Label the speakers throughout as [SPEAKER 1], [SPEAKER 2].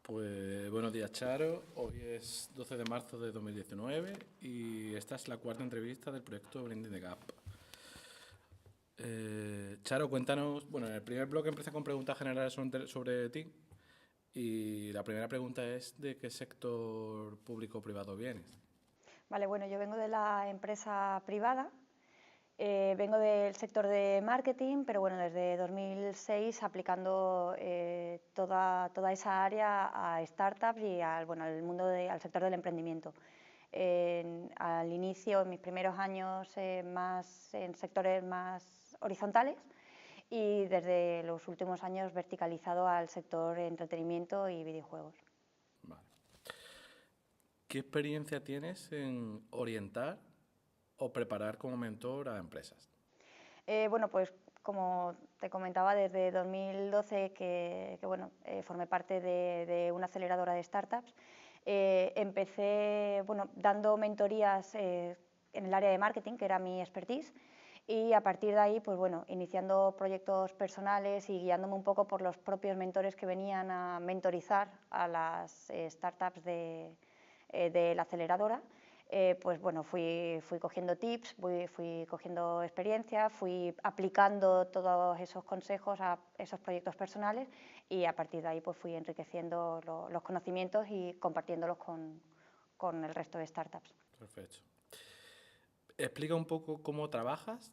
[SPEAKER 1] Pues buenos días, Charo. Hoy es 12 de marzo de 2019 y esta es la cuarta entrevista del proyecto Blending the Gap. Charo, cuéntanos, bueno, en el primer bloque empecé con preguntas generales sobre ti y la primera pregunta es ¿de qué sector público o privado vienes?
[SPEAKER 2] Vale, bueno, yo vengo de la empresa privada, vengo del sector de marketing, pero bueno, desde 2006 aplicando toda esa área a startups y al mundo al sector del emprendimiento. Al inicio, en mis primeros años, más en sectores más horizontales y desde los últimos años verticalizado al sector entretenimiento y videojuegos.
[SPEAKER 1] Vale. ¿Qué experiencia tienes en orientar o preparar como mentor a empresas?
[SPEAKER 2] Bueno, pues como te comentaba, desde 2012 formé parte de una aceleradora de startups. Empecé dando mentorías en el área de marketing, que era mi expertise, y a partir de ahí, pues bueno, iniciando proyectos personales y guiándome un poco por los propios mentores que venían a mentorizar a las startups de la aceleradora. Pues bueno, fui cogiendo tips, fui cogiendo experiencia, fui aplicando todos esos consejos a esos proyectos personales y a partir de ahí pues fui enriqueciendo los conocimientos y compartiéndolos con el resto de startups.
[SPEAKER 1] Perfecto. Explica un poco cómo trabajas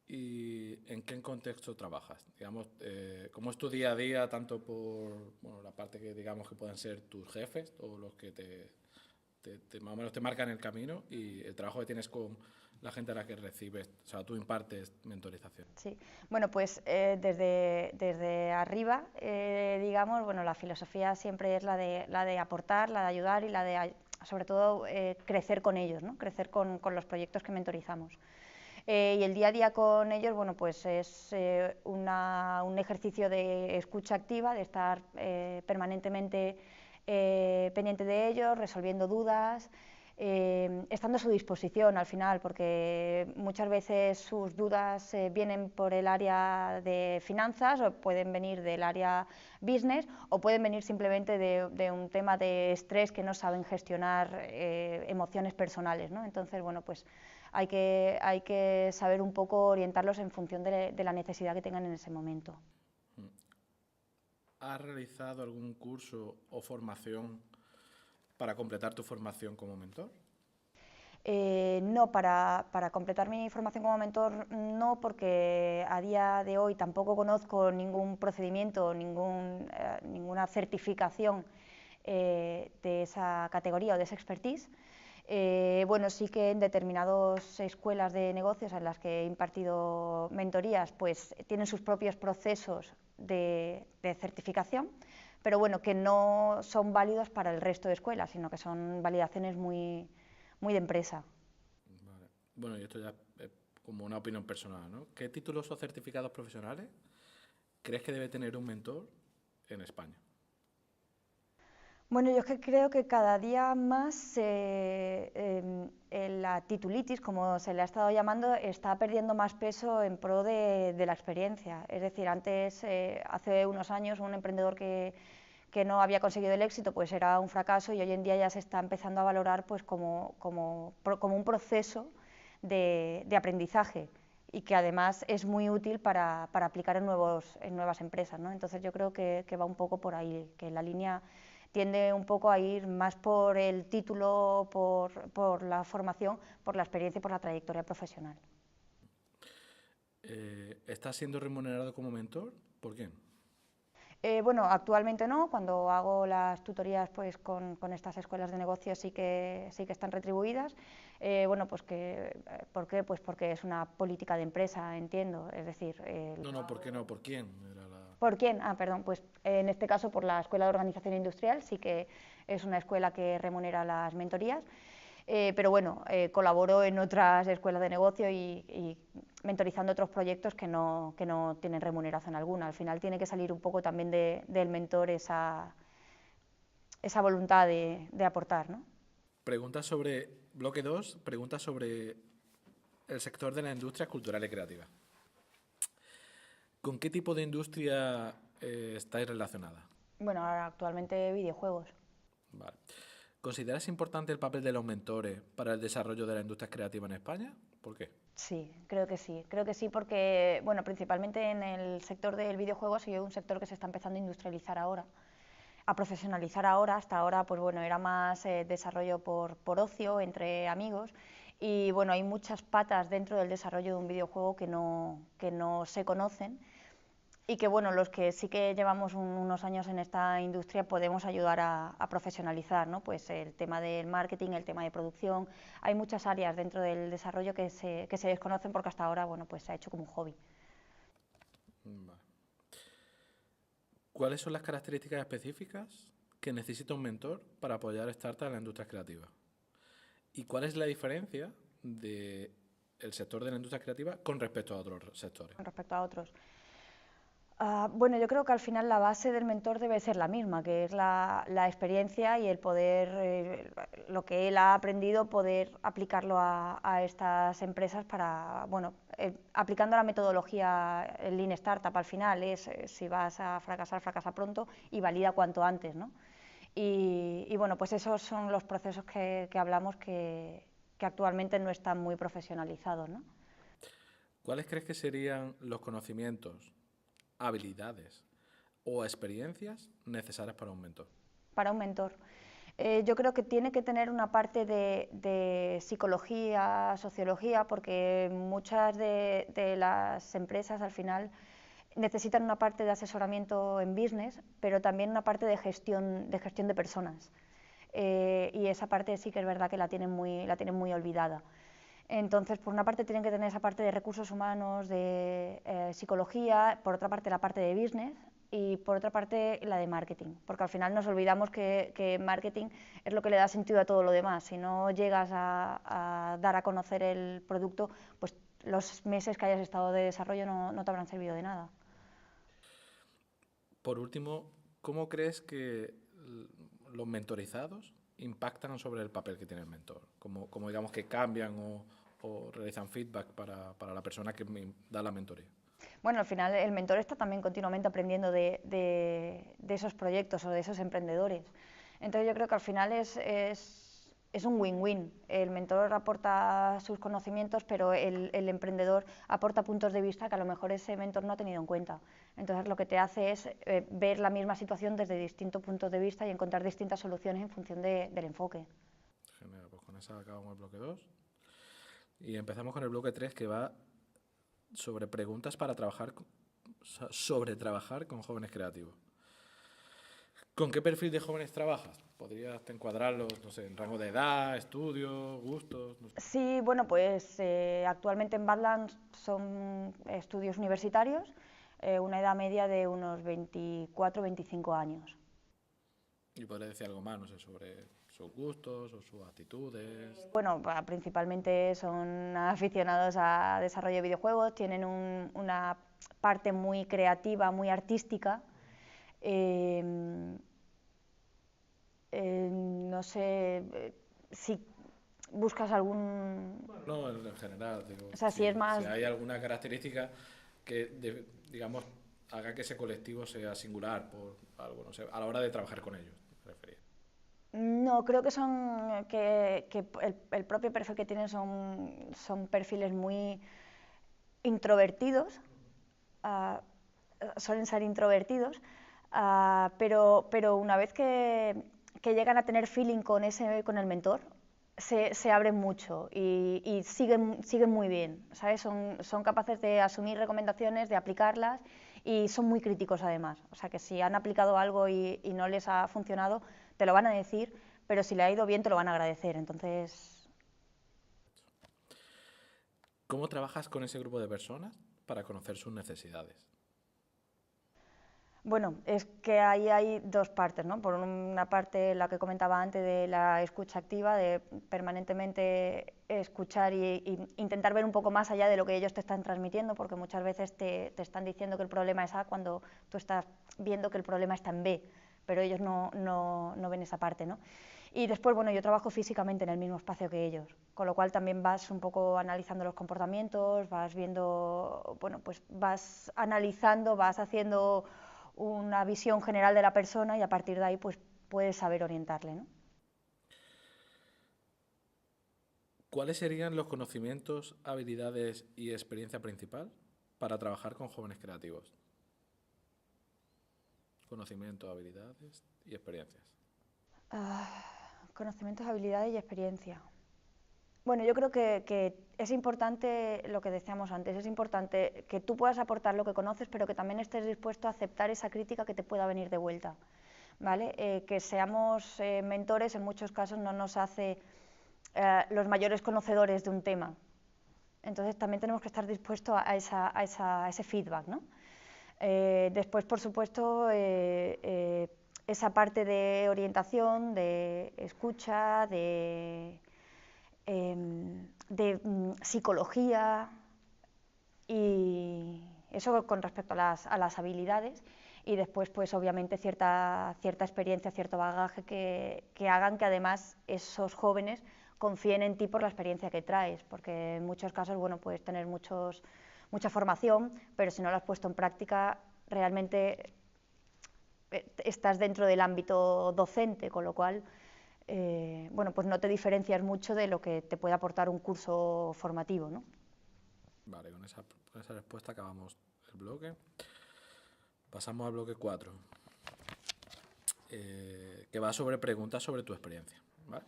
[SPEAKER 1] y en qué contexto trabajas. Digamos, cómo es tu día a día, tanto por la parte que digamos que pueden ser tus jefes o los que más o menos te marcan el camino y el trabajo que tienes con la gente a la que recibes, o sea, tú impartes mentorización.
[SPEAKER 2] Sí, bueno, pues desde arriba, digamos, bueno, la filosofía siempre es la de aportar, la de ayudar y la de, sobre todo, crecer con ellos, ¿no? Crecer con los proyectos que mentorizamos. Y el día a día con ellos, bueno, pues es un ejercicio de escucha activa, de estar permanentemente pendiente de ellos, resolviendo dudas, estando a su disposición al final, porque muchas veces sus dudas vienen por el área de finanzas o pueden venir del área business o pueden venir simplemente de un tema de estrés que no saben gestionar emociones personales, ¿no? Entonces, bueno, pues hay que saber un poco orientarlos en función de la necesidad que tengan en ese momento.
[SPEAKER 1] ¿Has realizado algún curso o formación para completar tu formación como mentor?
[SPEAKER 2] No, para completar mi formación como mentor no, porque a día de hoy tampoco conozco ningún procedimiento, ninguna certificación de esa categoría o de esa expertise. Bueno, sí que en determinadas escuelas de negocios en las que he impartido mentorías, pues tienen sus propios procesos de certificación, pero bueno, que no son válidos para el resto de escuelas, sino que son validaciones muy de empresa.
[SPEAKER 1] Vale. Bueno, y esto ya es como una opinión personal, ¿no? ¿Qué títulos o certificados profesionales crees que debe tener un mentor en España?
[SPEAKER 2] Bueno, yo es que creo que cada día más la titulitis, como se le ha estado llamando, está perdiendo más peso en pro de la experiencia. Es decir, antes, hace unos años, un emprendedor que no había conseguido el éxito, pues era un fracaso y hoy en día ya se está empezando a valorar pues como un proceso de aprendizaje y que además es muy útil para aplicar en nuevas empresas, ¿no? Entonces yo creo que va un poco por ahí, que la línea tiende un poco a ir más por el título, por la formación, por la experiencia y por la trayectoria profesional.
[SPEAKER 1] ¿Estás siendo remunerado como mentor? ¿Por quién?
[SPEAKER 2] Bueno, actualmente no, cuando hago las tutorías pues, con estas escuelas de negocios sí que están retribuidas. Bueno, pues ¿por qué? Pues porque es una política de empresa, entiendo, es decir...
[SPEAKER 1] No, ¿por qué no? ¿Por quién? Era la...
[SPEAKER 2] ¿Por quién? Ah, perdón, pues en este caso por la Escuela de Organización Industrial, sí que es una escuela que remunera las mentorías. Pero bueno, colaboro en otras escuelas de negocio y mentorizando otros proyectos que no tienen remuneración alguna. Al final tiene que salir un poco también del mentor esa voluntad de aportar, ¿no?
[SPEAKER 1] Pregunta sobre, bloque 2, pregunta sobre el sector de la industria cultural y creativa. ¿Con qué tipo de industria estáis relacionada?
[SPEAKER 2] Bueno, ahora actualmente videojuegos.
[SPEAKER 1] Vale. ¿Consideras importante el papel de los mentores para el desarrollo de la industria creativa en España? ¿Por qué?
[SPEAKER 2] Sí, creo que sí. Creo que sí porque, bueno, principalmente en el sector del videojuego ha sido un sector que se está empezando a industrializar ahora, a profesionalizar ahora. Hasta ahora, pues bueno, era más desarrollo por ocio, entre amigos. Y bueno, hay muchas patas dentro del desarrollo de un videojuego que no se conocen y que bueno, los que sí que llevamos unos años en esta industria podemos ayudar a profesionalizar, ¿no? Pues el tema del marketing, el tema de producción, hay muchas áreas dentro del desarrollo que se desconocen porque hasta ahora bueno, pues se ha hecho como un hobby.
[SPEAKER 1] Vale. ¿Cuáles son las características específicas que necesita un mentor para apoyar startups en la industria creativa? ¿Y cuál es la diferencia del sector de la industria creativa con respecto a otros sectores?
[SPEAKER 2] Con respecto a otros. Bueno, yo creo que al final la base del mentor debe ser la misma, que es la experiencia y el poder, lo que él ha aprendido, poder aplicarlo a estas empresas para, bueno, aplicando la metodología el Lean Startup al final, es si vas a fracasar, fracasa pronto y valida cuanto antes, ¿no? Y bueno, pues esos son los procesos que hablamos que actualmente no están muy profesionalizados, ¿no?
[SPEAKER 1] ¿Cuáles crees que serían los conocimientos, habilidades o experiencias necesarias para un mentor?
[SPEAKER 2] Para un mentor. Yo creo que tiene que tener una parte de psicología, sociología, porque muchas de las empresas al final necesitan una parte de asesoramiento en business, pero también una parte de gestión de personas. Y esa parte sí que es verdad que la tienen muy olvidada. Entonces, por una parte tienen que tener esa parte de recursos humanos, de psicología, por otra parte la parte de business y por otra parte la de marketing, porque al final nos olvidamos que marketing es lo que le da sentido a todo lo demás. Si no llegas a dar a conocer el producto, pues los meses que hayas estado de desarrollo no te habrán servido de nada.
[SPEAKER 1] Por último, ¿cómo crees que los mentorizados impactan sobre el papel que tiene el mentor? ¿Cómo digamos que cambian o realizan feedback para la persona que da la mentoría?
[SPEAKER 2] Bueno, al final el mentor está también continuamente aprendiendo de esos proyectos o de esos emprendedores. Entonces yo creo que al final es un win-win. El mentor aporta sus conocimientos, pero el emprendedor aporta puntos de vista que a lo mejor ese mentor no ha tenido en cuenta. Entonces lo que te hace es ver la misma situación desde distintos puntos de vista y encontrar distintas soluciones en función del enfoque.
[SPEAKER 1] Genial, pues con esa acabamos el bloque 2 y empezamos con el bloque 3 que va sobre preguntas para trabajar, sobre trabajar con jóvenes creativos. ¿Con qué perfil de jóvenes trabajas? ¿Podrías encuadrarlos, no sé, en rango de edad, estudios, gustos? No sé.
[SPEAKER 2] Sí, bueno, pues actualmente en Badlands son estudios universitarios, una edad media de unos 24-25 años.
[SPEAKER 1] Y podrías decir algo más, no sé, sobre sus gustos o sus actitudes.
[SPEAKER 2] Bueno, principalmente son aficionados a desarrollo de videojuegos, tienen una parte muy creativa, muy artística. Eh, no sé si buscas algún...
[SPEAKER 1] No, en general, digo,
[SPEAKER 2] O sea, si es
[SPEAKER 1] si
[SPEAKER 2] más...
[SPEAKER 1] hay alguna característica que, digamos, haga que ese colectivo sea singular por algo, no sé, a la hora de trabajar con ellos, me refería.
[SPEAKER 2] No, creo que son que el propio perfil que tienen son perfiles muy introvertidos, ah, suelen ser introvertidos, pero una vez que llegan a tener feeling con el mentor, se abren mucho y siguen muy bien, ¿sabes? Son capaces de asumir recomendaciones, de aplicarlas y son muy críticos además. O sea que si han aplicado algo y no les ha funcionado, te lo van a decir, pero si le ha ido bien te lo van a agradecer. Entonces,
[SPEAKER 1] ¿Cómo trabajas con ese grupo de personas para conocer sus necesidades?
[SPEAKER 2] bueno, es que ahí hay dos partes, ¿no? Por una parte, la que comentaba antes de la escucha activa, de permanentemente escuchar y intentar ver un poco más allá de lo que ellos te están transmitiendo, porque muchas veces te están diciendo que el problema es A cuando tú estás viendo que el problema está en B, pero ellos no ven esa parte, ¿no? Y después, bueno, yo trabajo físicamente en el mismo espacio que ellos, con lo cual también vas un poco analizando los comportamientos, vas viendo, bueno, pues vas analizando, vas haciendo una visión general de la persona y a partir de ahí pues puedes saber orientarle, ¿no?
[SPEAKER 1] ¿Cuáles serían los conocimientos, habilidades y experiencia principal para trabajar con jóvenes creativos? Conocimientos, habilidades y experiencias.
[SPEAKER 2] Conocimientos, habilidades y experiencia. Bueno, yo creo que es importante lo que decíamos antes, es importante que tú puedas aportar lo que conoces, pero que también estés dispuesto a aceptar esa crítica que te pueda venir de vuelta, ¿vale? Que seamos mentores en muchos casos no nos hace los mayores conocedores de un tema. Entonces también tenemos que estar dispuestos a ese feedback, ¿no? Después, por supuesto, esa parte de orientación, de escucha, de psicología, y eso con respecto a las habilidades, y después pues obviamente cierta experiencia, cierto bagaje que hagan que además esos jóvenes confíen en ti por la experiencia que traes, porque en muchos casos bueno, puedes tener mucha formación, pero si no la has puesto en práctica realmente estás dentro del ámbito docente, con lo cual bueno, pues no te diferencias mucho de lo que te puede aportar un curso formativo, ¿no?
[SPEAKER 1] Vale, con esa respuesta acabamos el bloque. Pasamos al bloque 4, que va sobre preguntas sobre tu experiencia, ¿vale?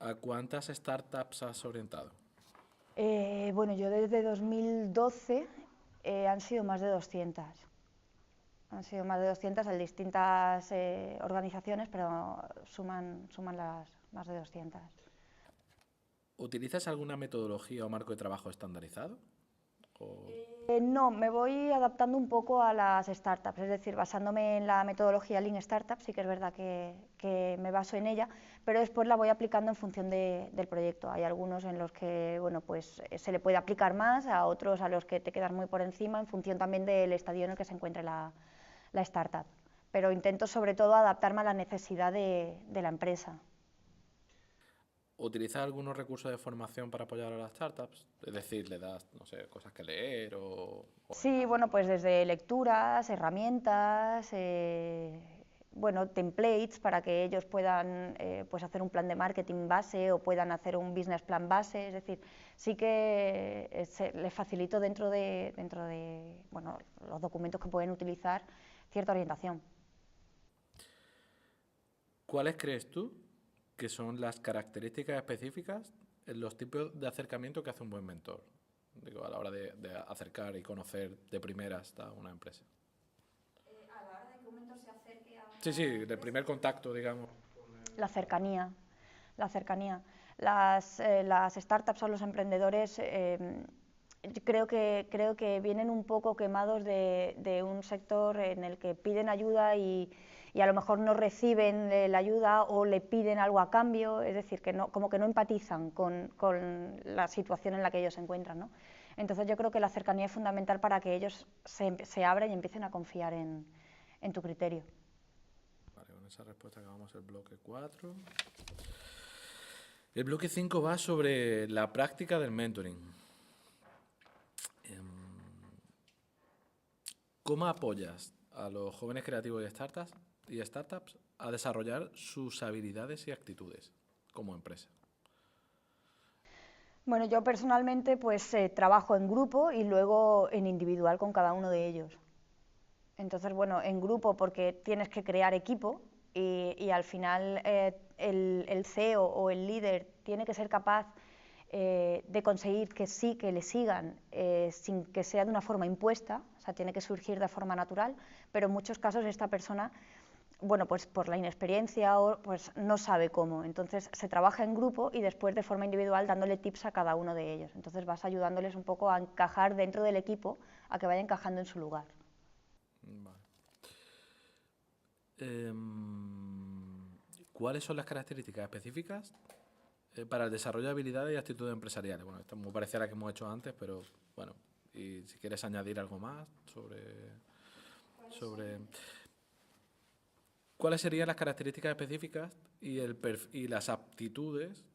[SPEAKER 1] ¿A cuántas startups has orientado?
[SPEAKER 2] Bueno, yo desde 2012 han sido más de 200. Han sido más de 200 en distintas organizaciones, pero suman las más de 200.
[SPEAKER 1] ¿Utilizas alguna metodología o marco de trabajo estandarizado?
[SPEAKER 2] No, me voy adaptando un poco a las startups, es decir, basándome en la metodología Lean Startup, sí que es verdad que me baso en ella, pero después la voy aplicando en función del proyecto. Hay algunos en los que bueno, pues, se le puede aplicar más, a otros a los que te quedas muy por encima, en función también del estadio en el que se encuentre la startup. Pero intento sobre todo adaptarme a la necesidad de la empresa.
[SPEAKER 1] ¿Utilizas algunos recursos de formación para apoyar a las startups? Es decir, le das, no sé, cosas que leer o...
[SPEAKER 2] Sí, bueno, pues desde lecturas, herramientas, bueno, templates para que ellos puedan pues hacer un plan de marketing base o puedan hacer un business plan base, es decir, sí que les facilito dentro de bueno, los documentos que pueden utilizar cierta orientación.
[SPEAKER 1] ¿Cuáles crees tú que son las características específicas en los tipos de acercamiento que hace un buen mentor? Digo, a la hora de acercar y conocer de primeras a una empresa.
[SPEAKER 2] A la hora de que un mentor se acerque a una
[SPEAKER 1] Sí, del primer contacto, digamos.
[SPEAKER 2] La cercanía, la cercanía. Las startups o los emprendedores creo que vienen un poco quemados de un sector en el que piden ayuda y a lo mejor no reciben la ayuda o le piden algo a cambio, es decir, que no, como que no empatizan con la situación en la que ellos se encuentran, ¿no? Entonces yo creo que la cercanía es fundamental para que ellos se abran y empiecen a confiar en tu criterio.
[SPEAKER 1] Vale, con esa respuesta acabamos el bloque 4. El bloque 5 va sobre la práctica del mentoring. ¿Cómo apoyas a los jóvenes creativos y startups a desarrollar sus habilidades y actitudes como empresa?
[SPEAKER 2] Bueno, yo personalmente pues trabajo en grupo y luego en individual con cada uno de ellos. Entonces, bueno, en grupo porque tienes que crear equipo y al final el CEO o el líder tiene que ser capaz de conseguir que sí, que le sigan sin que sea de una forma impuesta, o sea, tiene que surgir de forma natural, pero en muchos casos esta persona, bueno, pues por la inexperiencia o pues no sabe cómo, entonces se trabaja en grupo y después de forma individual dándole tips a cada uno de ellos, entonces vas ayudándoles un poco a encajar dentro del equipo, a que vaya encajando en su lugar.
[SPEAKER 1] Vale. ¿Cuáles son las características específicas para el desarrollo de habilidades y actitudes empresariales? Bueno, esto me parece a la que hemos hecho antes, pero bueno, y si quieres añadir algo más sobre ¿cuáles serían las características específicas y las aptitudes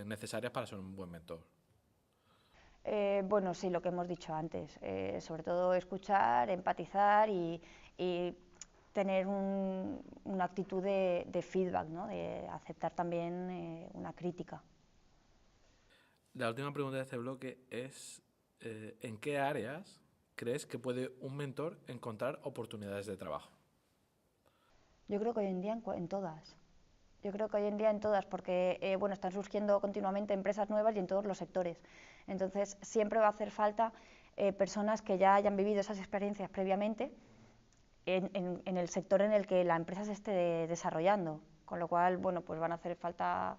[SPEAKER 1] necesarias para ser un buen mentor?
[SPEAKER 2] Bueno, sí, lo que hemos dicho antes, sobre todo escuchar, empatizar y tener una actitud de feedback, ¿no? De aceptar también una crítica.
[SPEAKER 1] La última pregunta de este bloque es, ¿en qué áreas crees que puede un mentor encontrar oportunidades de trabajo?
[SPEAKER 2] Yo creo que hoy en día en todas. Yo creo que hoy en día en todas, porque bueno, están surgiendo continuamente empresas nuevas y en todos los sectores. Entonces, siempre va a hacer falta personas que ya hayan vivido esas experiencias previamente en el sector en el que la empresa se esté desarrollando. Con lo cual, bueno, pues van a hacer falta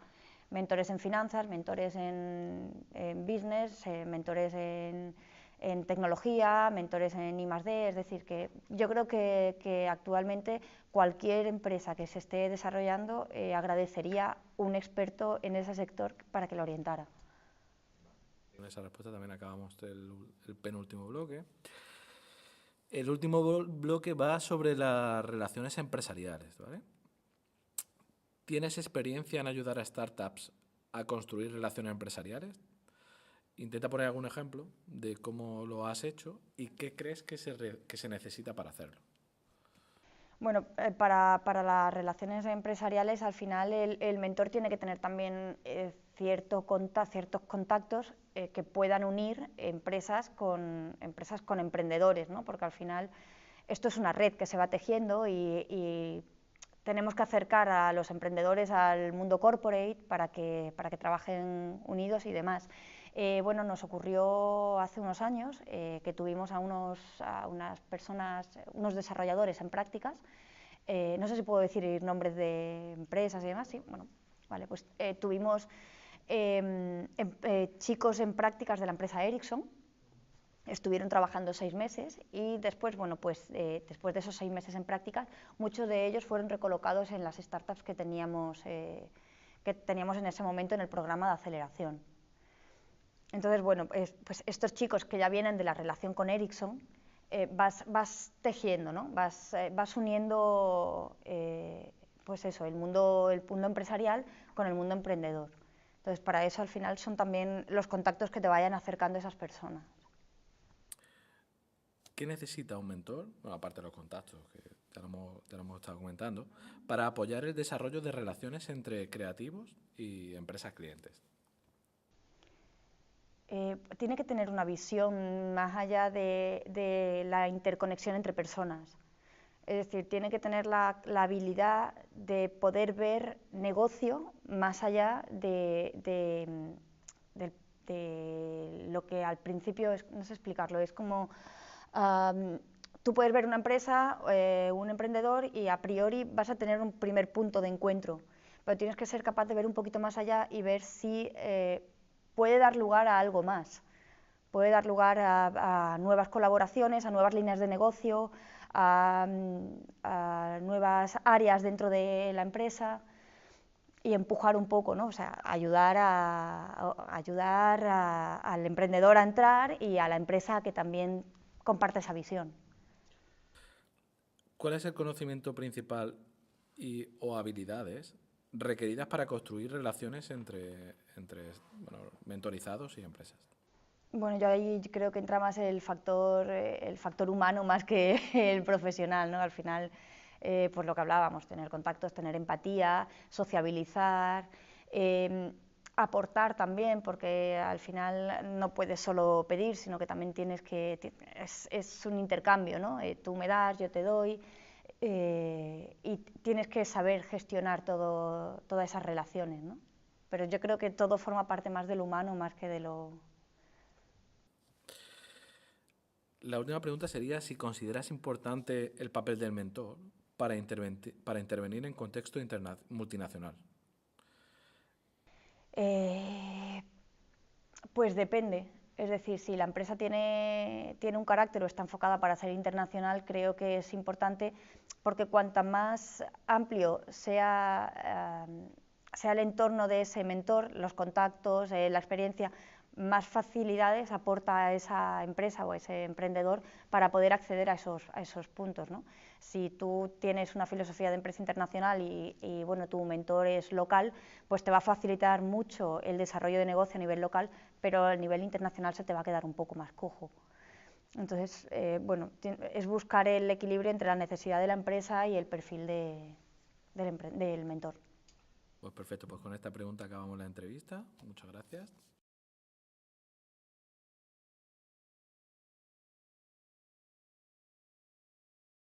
[SPEAKER 2] mentores en finanzas, mentores en business, mentores en tecnología, mentores en I+D, es decir, que yo creo que actualmente cualquier empresa que se esté desarrollando agradecería un experto en ese sector para que lo orientara.
[SPEAKER 1] Con esa respuesta también acabamos el penúltimo bloque. El último bloque va sobre las relaciones empresariales, ¿vale? ¿Tienes experiencia en ayudar a startups a construir relaciones empresariales? Intenta poner algún ejemplo de cómo lo has hecho y qué crees que se necesita para hacerlo.
[SPEAKER 2] Bueno, para las relaciones empresariales, al final el mentor tiene que tener también ciertos contactos que puedan unir empresas con emprendedores, ¿no? Porque al final esto es una red que se va tejiendo y tenemos que acercar a los emprendedores al mundo corporate para que trabajen unidos y demás. Bueno, nos ocurrió hace unos años que tuvimos a unas personas, unos desarrolladores en prácticas. No sé si puedo decir nombres de empresas y demás, sí, bueno, vale, pues tuvimos chicos en prácticas de la empresa Ericsson. Estuvieron trabajando 6 meses y después, bueno, pues después de esos 6 meses en prácticas, muchos de ellos fueron recolocados en las startups que teníamos en ese momento en el programa de aceleración. Entonces, bueno, pues estos chicos que ya vienen de la relación con Ericsson, vas tejiendo, ¿no? Vas uniendo, pues eso, el mundo empresarial con el mundo emprendedor. Entonces, para eso al final son también los contactos que te vayan acercando a esas personas.
[SPEAKER 1] ¿Qué necesita un mentor, bueno, aparte de los contactos que ya lo hemos estado comentando, para apoyar el desarrollo de relaciones entre creativos y empresas clientes?
[SPEAKER 2] Tiene que tener una visión más allá de la interconexión entre personas. Es decir, tiene que tener la habilidad de poder ver negocio más allá de lo que al principio, no sé explicarlo, es como tú puedes ver una empresa, un emprendedor y a priori vas a tener un primer punto de encuentro, pero tienes que ser capaz de ver un poquito más allá y ver si puede dar lugar a algo más, puede dar lugar a nuevas colaboraciones, a nuevas líneas de negocio, a nuevas áreas dentro de la empresa y empujar un poco, ¿no? O sea, ayudar al emprendedor a entrar y a la empresa a que también comparte esa visión.
[SPEAKER 1] ¿Cuál es el conocimiento principal o habilidades requeridas para construir relaciones entre bueno, mentorizados y empresas?
[SPEAKER 2] Bueno, yo ahí creo que entra más el factor humano más que el profesional, ¿no? Al final, pues lo que hablábamos, tener contactos, tener empatía, sociabilizar, aportar también, porque al final no puedes solo pedir, sino que también es un intercambio, ¿no? Tú me das, yo te doy, y tienes que saber gestionar todas esas relaciones, ¿no? Pero yo creo que todo forma parte más del humano más que de lo...
[SPEAKER 1] La última pregunta sería si consideras importante el papel del mentor para intervenir en contexto multinacional.
[SPEAKER 2] Pues depende. Es decir, si la empresa tiene un carácter o está enfocada para ser internacional, creo que es importante porque cuanto más amplio sea el entorno de ese mentor, los contactos, la experiencia, más facilidades aporta a esa empresa o a ese emprendedor para poder acceder a esos puntos, ¿no? Si tú tienes una filosofía de empresa internacional y bueno, tu mentor es local, pues te va a facilitar mucho el desarrollo de negocio a nivel local, pero a nivel internacional se te va a quedar un poco más cojo. Entonces, bueno, es buscar el equilibrio entre la necesidad de la empresa y el perfil del mentor.
[SPEAKER 1] Pues perfecto, pues con esta pregunta acabamos la entrevista. Muchas gracias.